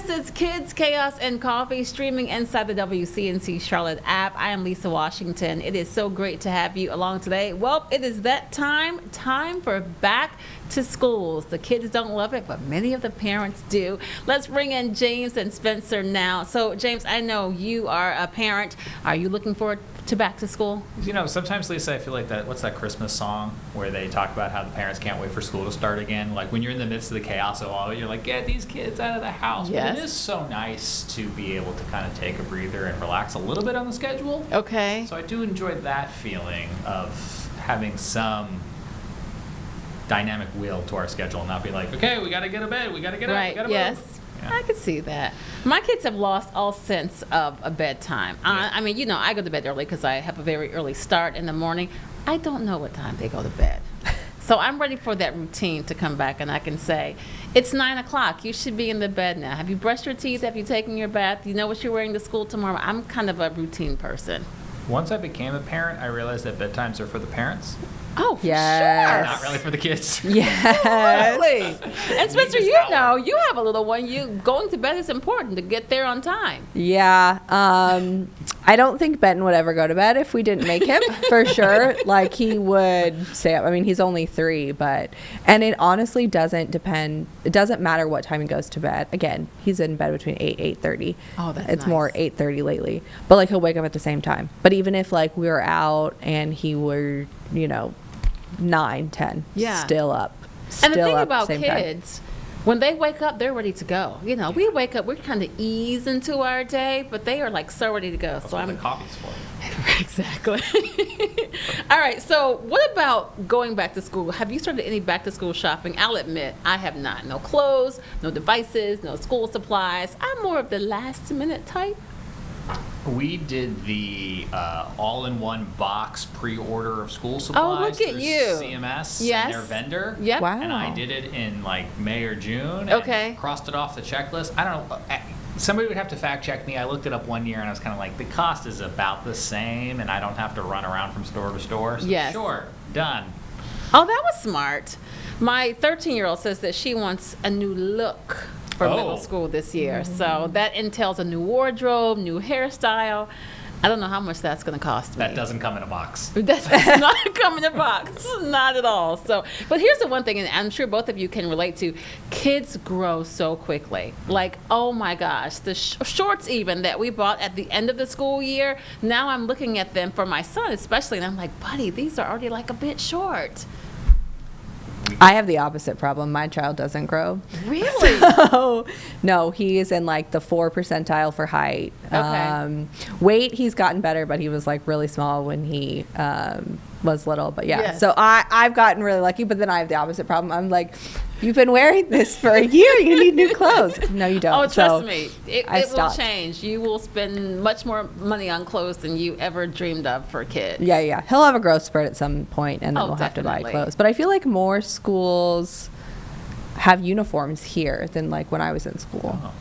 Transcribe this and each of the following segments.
This is Kids, Chaos, and Coffee, streaming inside the WCNC Charlotte app. I am Lisa Washington. It is so great to have you along today. Well, it is that time for back to schools. The kids don't love it, but many of the parents do. Let's bring in James and Spencer now. So, James, I know you are a parent. Are you looking forward to back to school? You know, sometimes, Lisa, I feel like what's that Christmas song where they talk about how the parents can't wait for school to start again? Like when you're in the midst of the chaos of all, you're like, get these kids out of the house. Yes. But it is so nice to be able to kind of take a breather and relax a little bit on the schedule. Okay. So I do enjoy that feeling of having some dynamic will to our schedule and not be like, okay, we got to get to bed, we got to get up, we got to yes. move. Yeah. I could see that. My kids have lost all sense of a bedtime. I mean, you know, I go to bed early because I have a very early start in the morning. I don't know what time they go to bed. So I'm ready for that routine to come back, and I can say, it's 9 o'clock. You should be in the bed now. Have you brushed your teeth? Have you taken your bath? You know what you're wearing to school tomorrow? I'm kind of a routine person. Once I became a parent, I realized that bedtimes are for the parents. Oh, yes. Not really for the kids. Yes. Really? And Spencer, you know, you have a little one. Going to bed is important to get there on time. Yeah. I don't think Benton would ever go to bed if we didn't make him, for sure. Like, he would stay up. I mean, he's only 3, and it honestly doesn't depend. It doesn't matter what time he goes to bed. Again, he's in bed between 8:30. Oh, that's It's nice. more 8:30 lately. But, like, he'll wake up at the same time. But even if, like, we were out and he were, 9, 10, still up. And the thing up about same time. kids, when they wake up, they're ready to go. You know, we wake up, we're kind of ease into our day, but they are like so ready to go. That's So what I'm the coffee's for. exactly. All right. So what about going back to school? Have you started any back to school shopping? I'll admit I have not. No clothes, no devices, no school supplies. I'm more of the last minute type. We did the all-in-one box pre-order of school supplies. Oh, look at through you. CMS Yes. and their vendor. Yep. Wow. And I did it in like May or June. Okay. And crossed it off the checklist. I don't know. Somebody would have to fact check me. I looked it up one year and I was kind of like, the cost is about the same and I don't have to run around from store to store. So Yes. sure, done. Oh, that was smart. My 13-year-old says that she wants a new look for middle school this year. So that entails a new wardrobe, new hairstyle. I don't know how much that's going to cost me. That doesn't come in a box. That's not coming in a box. Not at all. So, but here's the one thing, and I'm sure both of you can relate to. Kids grow so quickly. Like, oh my gosh, the shorts even that we bought at the end of the school year, now I'm looking at them for my son especially, and I'm like, buddy, these are already like a bit short. I have the opposite problem. My child doesn't grow. Really? So, no, he is in like the 4 percentile for height. Okay. Weight, he's gotten better, but he was like really small when he was little. But yeah, Yes. so I've gotten really lucky, but then I have the opposite problem. I'm like, you've been wearing this for a year. You need new clothes. No, you don't. Oh, trust me. It will stopped. change. You will spend much more money on clothes than you ever dreamed of for kids. Yeah. He'll have a growth spurt at some point, and then Oh, we'll have to buy definitely. clothes. But I feel like more schools have uniforms here than like when I was in school. Oh.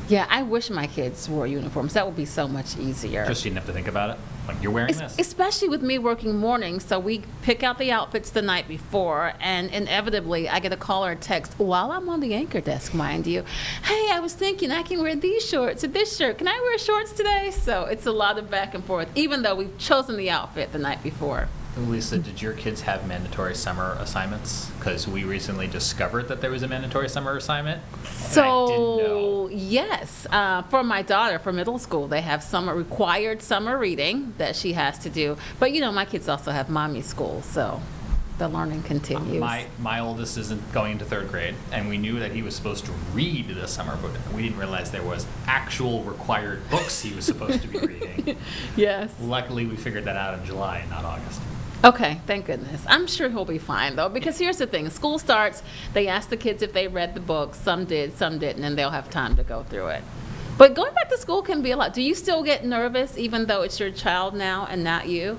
Yeah, I wish my kids wore uniforms. That would be so much easier. Just you didn't have to think about it. Like, you're wearing this. Especially with me working mornings, so we pick out the outfits the night before, and inevitably I get a call or a text while I'm on the anchor desk, mind you. Hey, I was thinking I can wear these shorts or this shirt. Can I wear shorts today? So it's a lot of back and forth, even though we've chosen the outfit the night before. Lisa, did your kids have mandatory summer assignments? Because we recently discovered that there was a mandatory summer assignment. And I didn't know. So, yes, for my daughter, for middle school, they have required summer reading that she has to do. But, my kids also have mommy school, so the learning continues. My oldest isn't going into 3rd grade, and we knew that he was supposed to read this summer, but we didn't realize there was actual required books he was supposed to be reading. Yes. Luckily, we figured that out in July, not August. Okay, thank goodness. I'm sure he'll be fine, though, because here's the thing. School starts, they ask the kids if they read the book. Some did, some didn't, and they'll have time to go through it. But going back to school can be a lot. Do you still get nervous, even though it's your child now and not you?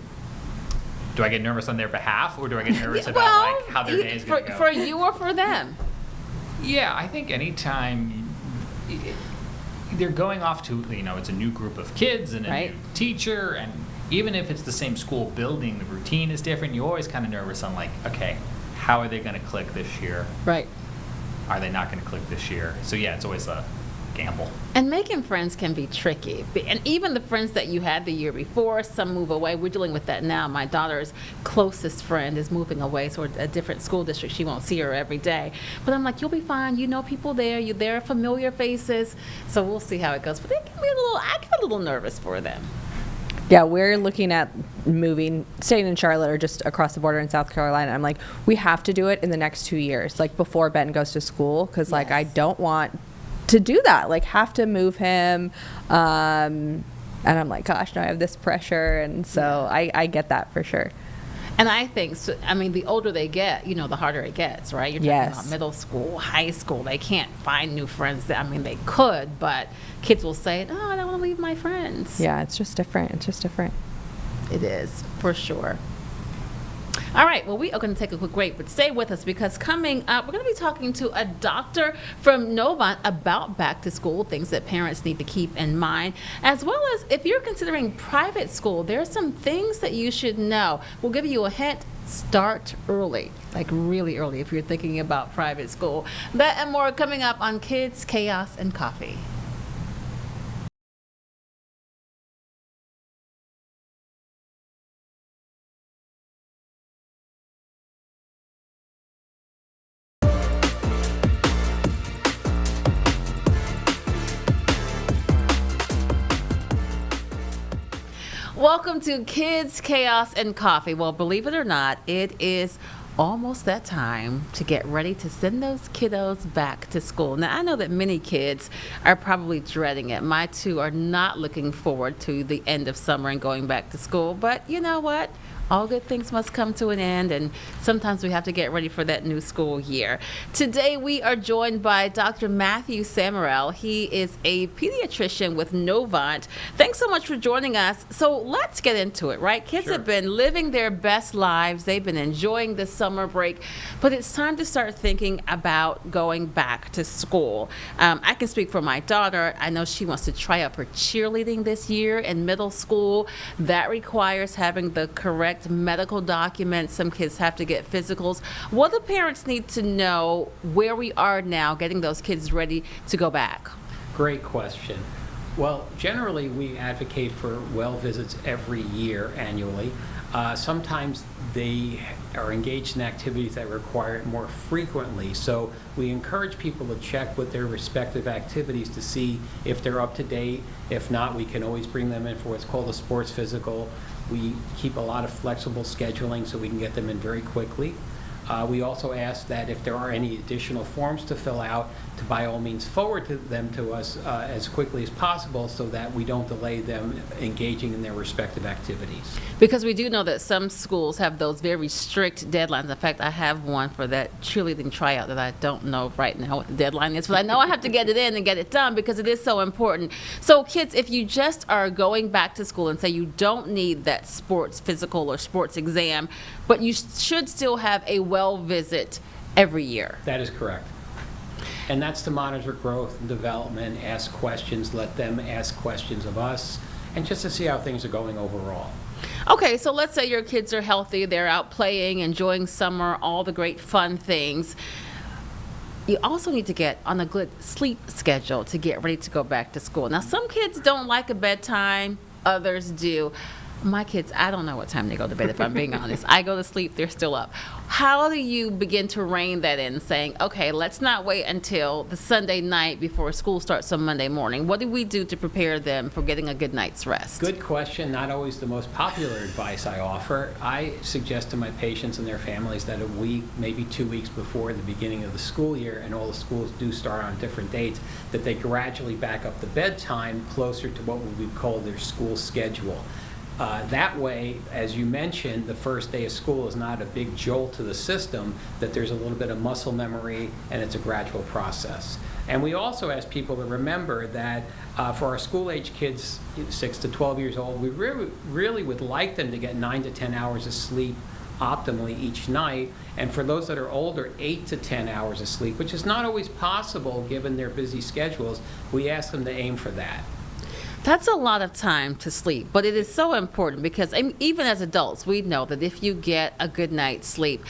Do I get nervous on their behalf, or do I get nervous about like how their day is going to go? For you or for them? Yeah, I think anytime they're going off to, it's a new group of kids and a Right. new teacher, and even if it's the same school building, the routine is different. You're always kind of nervous on like, okay, how are they going to click this year? Right. Are they not going to click this year? So yeah, it's always gamble. And making friends can be tricky. And even the friends that you had the year before, some move away. We're dealing with that now. My daughter's closest friend is moving away, so a different school district. She won't see her every day. But I'm like, you'll be fine. You know people there. There are familiar faces. So we'll see how it goes. But they can be I get a little nervous for them. Yeah, we're looking at staying in Charlotte or just across the border in South Carolina. I'm like, we have to do it in the next 2 years, like before Ben goes to school, because like I don't want to do that, like have to move him. And I'm like, gosh, now I have this pressure. And so I get that for sure. And I think, the older they get, the harder it gets, right? You're talking about middle school, high school. They can't find new friends. They could, but kids will say, oh, I don't want to leave my friends. Yeah, it's just different. It is, for sure. All right, well, we are going to take a quick break, but stay with us because coming up, we're going to be talking to a doctor from Novant about back to school, things that parents need to keep in mind, as well as if you're considering private school, there are some things that you should know. We'll give you a hint. Start early, like really early if you're thinking about private school. That and more coming up on Kids, Chaos, and Coffee. Welcome to Kids, Chaos, and Coffee. Well, believe it or not, it is almost that time to get ready to send those kiddos back to school. Now, I know that many kids are probably dreading it. My two are not looking forward to the end of summer and going back to school. But you know what? All good things must come to an end, and sometimes we have to get ready for that new school year. Today, we are joined by Dr. Matthew Samarel. He is a pediatrician with Novant. Thanks so much for joining us. So let's get into it, right? Kids have been living their best lives. They've been enjoying the summer break, but it's time to start thinking about going back to school. I can speak for my daughter. I know she wants to try out for cheerleading this year in middle school. That requires having the correct medical documents. Some kids have to get physicals. What do parents need to know where we are now getting those kids ready to go back? Great question. Well, generally we advocate for well visits every year annually. Sometimes they are engaged in activities that require it more frequently. So we encourage people to check with their respective activities to see if they're up to date. If not, we can always bring them in for what's called a sports physical. We keep a lot of flexible scheduling so we can get them in very quickly. We also ask that if there are any additional forms to fill out, to by all means forward them to us as quickly as possible so that we don't delay them engaging in their respective activities. Because we do know that some schools have those very strict deadlines. In fact, I have one for that cheerleading tryout that I don't know right now what the deadline is, but I know I have to get it in and get it done because it is so important. So kids, if you just are going back to school and say you don't need that sports physical or sports exam, but you should still have a well visit every year. That is correct. And that's to monitor growth and development, ask questions, let them ask questions of us, and just to see how things are going overall. Okay, so let's say your kids are healthy, they're out playing, enjoying summer, all the great fun things. You also need to get on a good sleep schedule to get ready to go back to school. Now, some kids don't like a bedtime, others do. My kids, I don't know what time they go to bed, if I'm being honest. I go to sleep, they're still up. How do you begin to rein that in, saying, okay, let's not wait until the Sunday night before school starts on Monday morning? What do we do to prepare them for getting a good night's rest? Good question. Not always the most popular advice I offer. I suggest to my patients and their families that a week, maybe 2 weeks before the beginning of the school year, and all the schools do start on different dates, that they gradually back up the bedtime closer to what we would call their school schedule. That way, as you mentioned, the first day of school is not a big jolt to the system, that there's a little bit of muscle memory and it's a gradual process. And we also ask people to remember that for our school-age kids, 6 to 12 years old, we really would like them to get 9 to 10 hours of sleep optimally each night. And for those that are older, 8 to 10 hours of sleep, which is not always possible given their busy schedules. We ask them to aim for that. That's a lot of time to sleep, but it is so important because even as adults, we know that if you get a good night's sleep,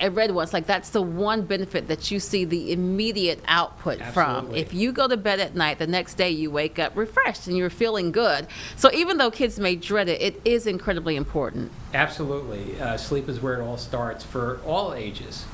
I read once, like that's the one benefit that you see the immediate output from. Absolutely. If you go to bed at night, the next day you wake up refreshed and you're feeling good. So even though kids may dread it, it is incredibly important. Absolutely. Sleep is where it all starts for all ages.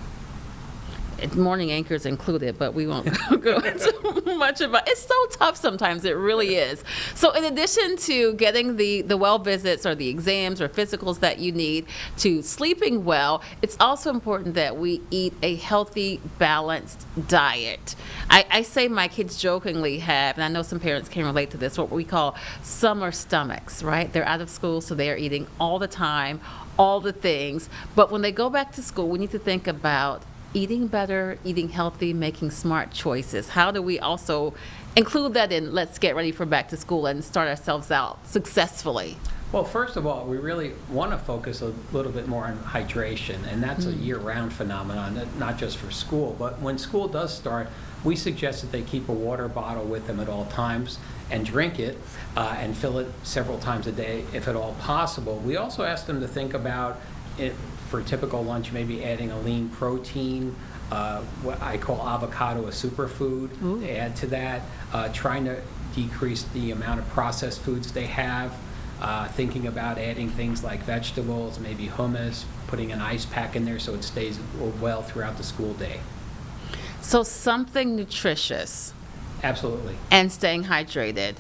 Morning anchors included, but we won't go into much about it. It's so tough sometimes, it really is. So in addition to getting the well visits or the exams or physicals that you need, to sleeping well, it's also important that we eat a healthy, balanced diet. I say my kids jokingly have, and I know some parents can relate to this, what we call summer stomachs, right? They're out of school, so they're eating all the time, all the things. But when they go back to school, we need to think about eating better, eating healthy, making smart choices. How do we also include that in let's get ready for back to school and start ourselves out successfully? Well, first of all, we really want to focus a little bit more on hydration, and that's a year-round phenomenon, not just for school. But when school does start, we suggest that they keep a water bottle with them at all times and drink it and fill it several times a day if at all possible. We also ask them to think about it. For typical lunch, maybe adding a lean protein, what I call avocado a superfood, to add to that, trying to decrease the amount of processed foods they have, thinking about adding things like vegetables, maybe hummus, putting an ice pack in there so it stays well throughout the school day. So something nutritious. Absolutely. And staying hydrated.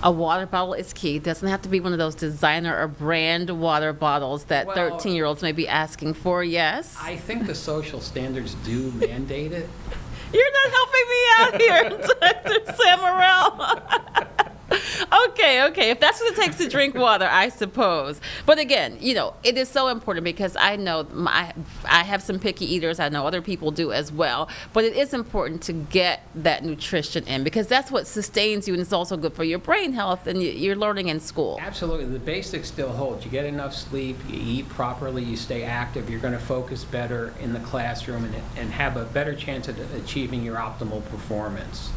A water bottle is key. It doesn't have to be one of those designer or brand water bottles that Well, 13-year-olds may be asking for, yes? I think the social standards do mandate it. You're not helping me out here, Dr. Samarel. Okay. If that's what it takes to drink water, I suppose. But again, it is so important because I know I have some picky eaters. I know other people do as well. But it is important to get that nutrition in because that's what sustains you, and it's also good for your brain health and you're learning in school. Absolutely. The basics still hold. You get enough sleep, you eat properly, you stay active, you're going to focus better in the classroom and have a better chance at achieving your optimal performance.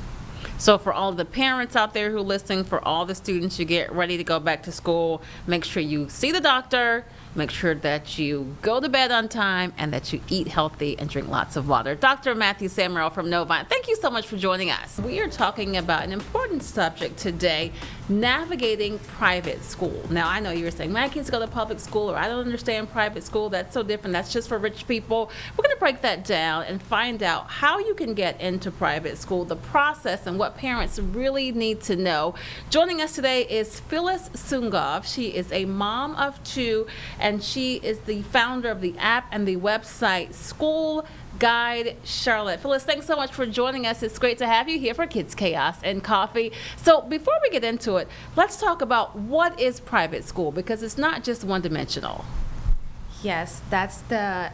So for all the parents out there who are listening, for all the students, you get ready to go back to school, make sure you see the doctor, make sure that you go to bed on time, and that you eat healthy and drink lots of water. Dr. Matthew Samarel from Novant, thank you so much for joining us. We are talking about an important subject today, navigating private school. Now, I know you were saying, my kids go to public school, or I don't understand private school. That's so different. That's just for rich people. We're going to break that down and find out how you can get into private school, the process, and what parents really need to know. Joining us today is Phyllis Sungov. She is a mom of two, and she is the founder of the app and the website School Guide Charlotte. Phyllis, thanks so much for joining us. It's great to have you here for Kids Chaos and Coffee. So before we get into it, let's talk about what is private school, because it's not just one-dimensional. Yes, that's the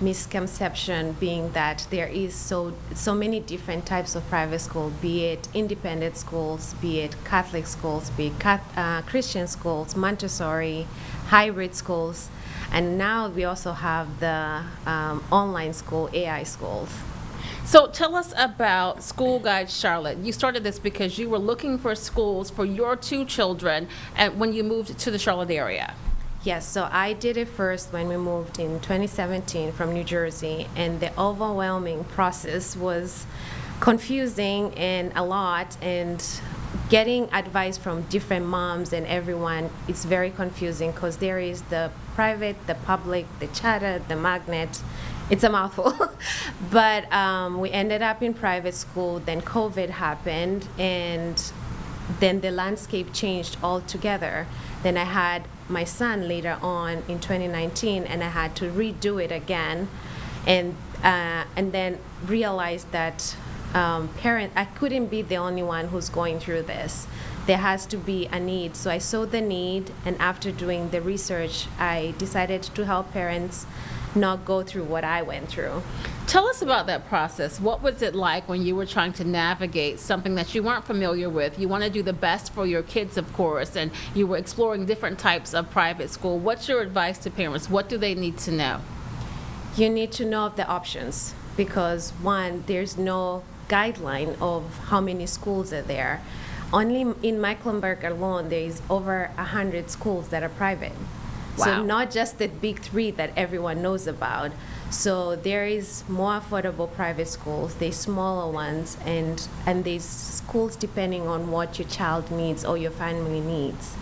misconception, being that there is so many different types of private school, be it independent schools, be it Catholic schools, be it Christian schools, Montessori, hybrid schools, and now we also have the online school, AI schools. So tell us about School Guide Charlotte. You started this because you were looking for schools for your two children when you moved to the Charlotte area. Yes, so I did it first when we moved in 2017 from New Jersey, and the overwhelming process was confusing and a lot, and getting advice from different moms and everyone, it's very confusing because there is the private, the public, the charter, the magnet. It's a mouthful. But we ended up in private school, then COVID happened, and then the landscape changed altogether. Then I had my son later on in 2019, and I had to redo it again, and then realized that I couldn't be the only one who's going through this. There has to be a need. So I saw the need, and after doing the research, I decided to help parents not go through what I went through. Tell us about that process. What was it like when you were trying to navigate something that you weren't familiar with? You want to do the best for your kids, of course, and you were exploring different types of private school. What's your advice to parents? What do they need to know? You need to know of the options because, one, there's no guideline of how many schools are there. Only in Mecklenburg alone, there is over 100 schools that are private. Wow. So not just the big three that everyone knows about. So there is more affordable private schools, there's smaller ones, and there's schools depending on what your child needs or your family needs.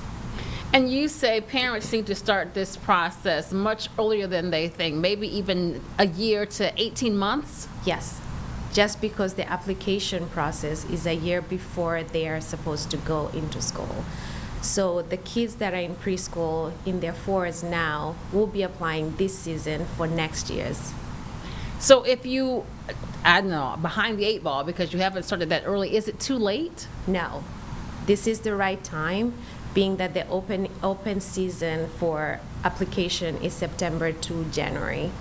And you say parents need to start this process much earlier than they think, maybe even a year to 18 months? Yes, just because the application process is a year before they are supposed to go into school. So the kids that are in preschool in their fours now will be applying this season for next year's. So if you, I don't know, behind the eight ball because you haven't started that early, is it too late? No, this is the right time, being that the open season for application is September to January.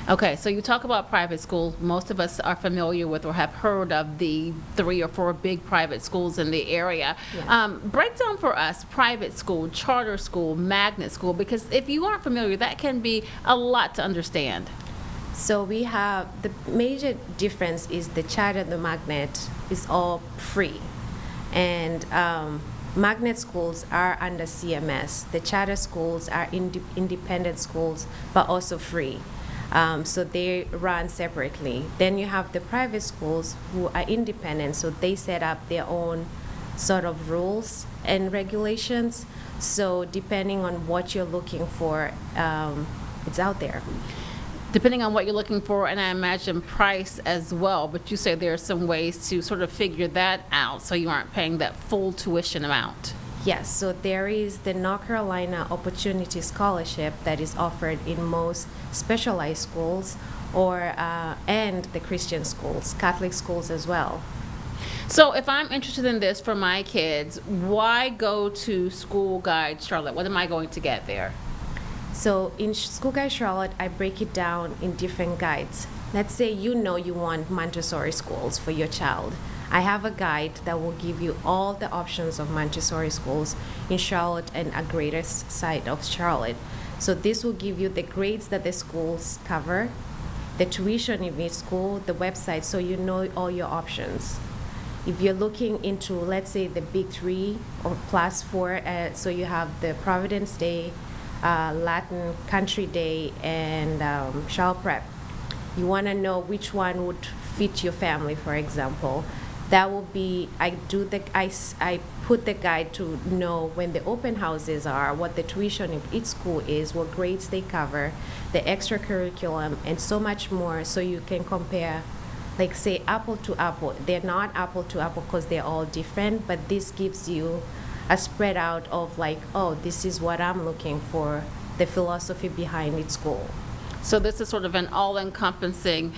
Okay, so you talk about private schools. Most of us are familiar with or have heard of the 3 or 4 big private schools in the area. Yes. Break down for us private school, charter school, magnet school, because if you aren't familiar, that can be a lot to understand. So we have, the major difference is the charter and the magnet is all free. And magnet schools are under CMS. The charter schools are independent schools, but also free. So they run separately. Then you have the private schools who are independent, so they set up their own sort of rules and regulations. So depending on what you're looking for, it's out there. Depending on what you're looking for, and I imagine price as well, but you say there are some ways to sort of figure that out so you aren't paying that full tuition amount. Yes, so there is the North Carolina Opportunity Scholarship that is offered in most specialized schools and the Christian schools, Catholic schools as well. So if I'm interested in this for my kids, why go to School Guide Charlotte? What am I going to get there? So in School Guide Charlotte, I break it down in different guides. Let's say you want Montessori schools for your child. I have a guide that will give you all the options of Montessori schools in Charlotte and a greater side of Charlotte. So this will give you the grades that the schools cover, the tuition in each school, the website, so you know all your options. If you're looking into, let's say, the big 3 or plus 4, so you have the Providence Day, Latin Country Day, and Charlotte Prep. You want to know which one would fit your family, for example. That will be, I put the guide to know when the open houses are, what the tuition of each school is, what grades they cover, the extracurriculum, and so much more, so you can compare, like say apple to apple. They're not apple to apple because they're all different, but this gives you a spread out of like, oh, this is what I'm looking for, the philosophy behind each school. So this is sort of an all-encompassing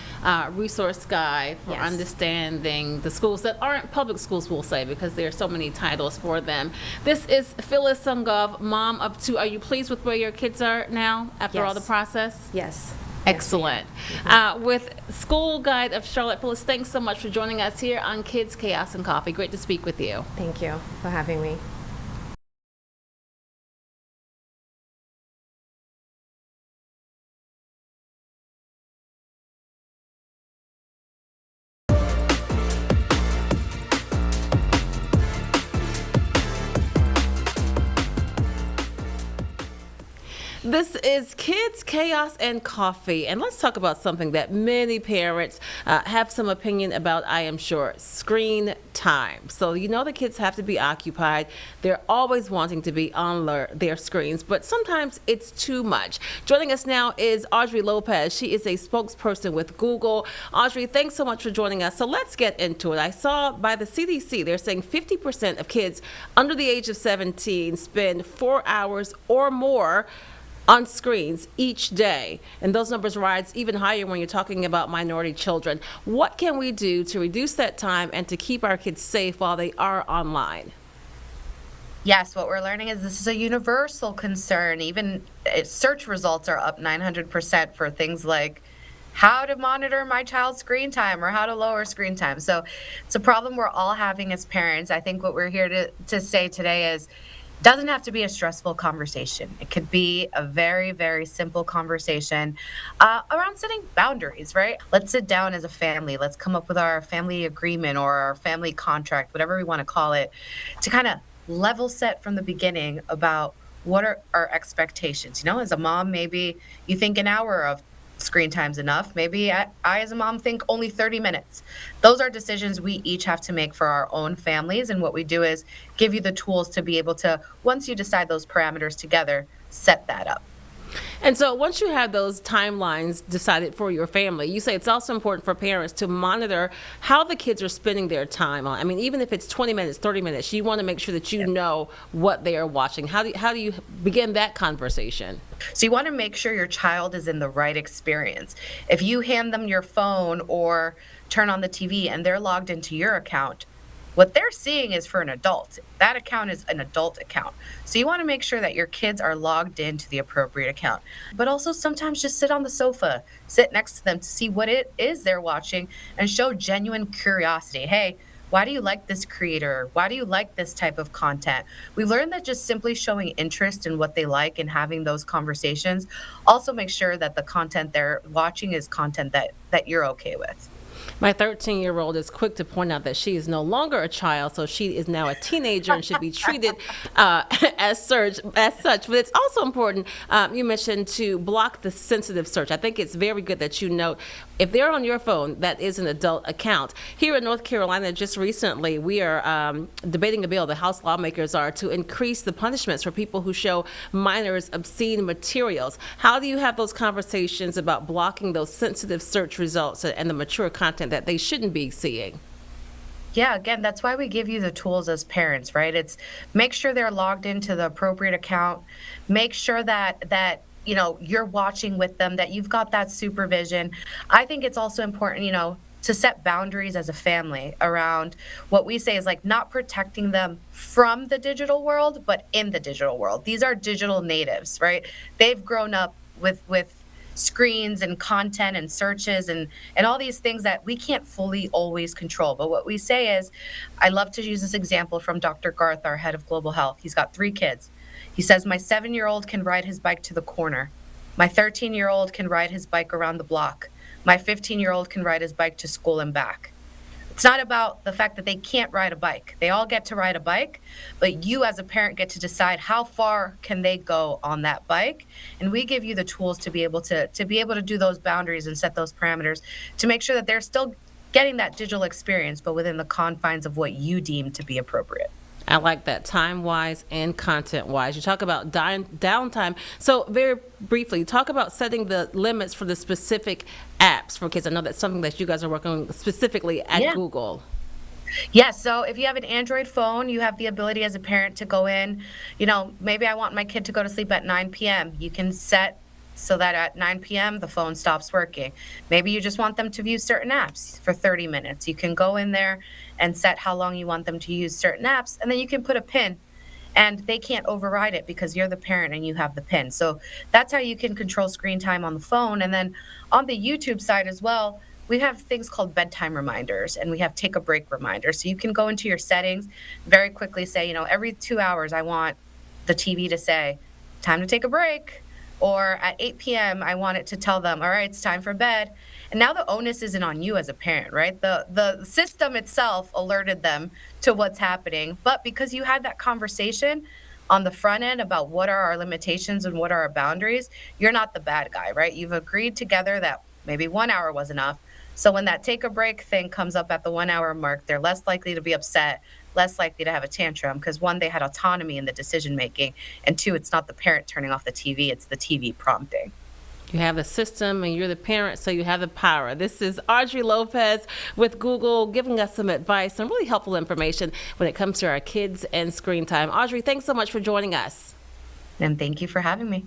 resource guide for Yes. understanding the schools that aren't public schools, we'll say, because there are so many titles for them. This is Phyllis Sungov, mom of 2. Are you pleased with where your kids are now after all the Yes. process? Yes. Excellent. With School Guide of Charlotte, Phyllis, thanks so much for joining us here on Kids, Chaos, and Coffee. Great to speak with you. Thank you for having me. This is Kids, Chaos, and Coffee, and let's talk about something that many parents have some opinion about, I am sure, screen time. So you know the kids have to be occupied. They're always wanting to be on their screens, but sometimes it's too much. Joining us now is Audrey Lopez. She is a spokesperson with Google. Audrey, thanks so much for joining us. So let's get into it. I saw by the CDC, they're saying 50% of kids under the age of 17 spend 4 hours or more on screens each day, and those numbers rise even higher when you're talking about minority children. What can we do to reduce that time and to keep our kids safe while they are online? Yes, what we're learning is this is a universal concern. Even search results are up 900% for things like how to monitor my child's screen time or how to lower screen time. So it's a problem we're all having as parents. I think what we're here to say today is doesn't have to be a stressful conversation. It could be a very, very simple conversation around setting boundaries, right? Let's sit down as a family. Let's come up with our family agreement or our family contract, whatever we want to call it, to kind of level set from the beginning about what are our expectations? You know, as a mom, maybe you think an hour of screen time's enough. Maybe I as a mom think only 30 minutes. Those are decisions we each have to make for our own families. And what we do is give you the tools to be able to, once you decide those parameters together, set that up. And so once you have those timelines decided for your family, you say it's also important for parents to monitor how the kids are spending their time on. I mean, even if it's 20 minutes, 30 minutes, you want to make sure that you know what they are watching. How do you begin that conversation? So you want to make sure your child is in the right experience. If you hand them your phone or turn on the TV and they're logged into your account, what they're seeing is for an adult. That account is an adult account. So you want to make sure that your kids are logged into the appropriate account. But also sometimes just sit on the sofa, sit next to them to see what it is they're watching and show genuine curiosity. Hey, why do you like this creator? Why do you like this type of content? We learned that just simply showing interest in what they like and having those conversations also makes sure that the content they're watching is content that you're okay with. My 13-year-old is quick to point out that she is no longer a child, so she is now a teenager and should be treated as such. But it's also important, you mentioned, to block the sensitive search. I think it's very good that you note if they're on your phone, that is an adult account. Here in North Carolina, just recently, we are debating a bill, the House lawmakers are, to increase the punishments for people who show minors obscene materials. How do you have those conversations about blocking those sensitive search results and the mature content that they shouldn't be seeing? Yeah, again, that's why we give you the tools as parents, right? It's make sure they're logged into the appropriate account. Make sure that you know, you're watching with them, that you've got that supervision. I think it's also important, you know, to set boundaries as a family around what we say is like not protecting them from the digital world, but in the digital world. These are digital natives, right? They've grown up with screens and content and searches and all these things that we can't fully always control. But what we say is, I love to use this example from Dr. Garth, our head of global health. He's got 3 kids. He says, my 7-year-old can ride his bike to the corner. My 13-year-old can ride his bike around the block. My 15-year-old can ride his bike to school and back. It's not about the fact that they can't ride a bike. They all get to ride a bike, but you as a parent get to decide how far can they go on that bike. And we give you the tools to be able to do those boundaries and set those parameters to make sure that they're still getting that digital experience, but within the confines of what you deem to be appropriate. I like that, time-wise and content-wise. You talk about downtime. So very briefly, talk about setting the limits for the specific apps for kids. I know that's something that you guys are working on specifically at Google. Yeah, so if you have an Android phone, you have the ability as a parent to go in, you know, maybe I want my kid to go to sleep at 9 p.m. You can set so that at 9 p.m. the phone stops working. Maybe you just want them to view certain apps for 30 minutes. You can go in there and set how long you want them to use certain apps, and then you can put a pin, and they can't override it because you're the parent and you have the pin. So that's how you can control screen time on the phone. And then on the YouTube side as well, we have things called bedtime reminders, and we have take a break reminders. So you can go into your settings, very quickly say, you know, every 2 hours I want the TV to say, time to take a break. Or at 8 p.m., I want it to tell them, all right, it's time for bed. And now the onus isn't on you as a parent, right? The system itself alerted them to what's happening. But because you had that conversation on the front end about what are our limitations and what are our boundaries, you're not the bad guy, right? You've agreed together that maybe 1 hour was enough. So when that take a break thing comes up at the 1 hour mark, they're less likely to be upset, less likely to have a tantrum, because 1, they had autonomy in the decision making, and 2, it's not the parent turning off the TV, it's the TV prompting. You have the system and you're the parent, so you have the power. This is Audrey Lopez with Google giving us some advice, some really helpful information when it comes to our kids and screen time. Audrey, thanks so much for joining us. And thank you for having me.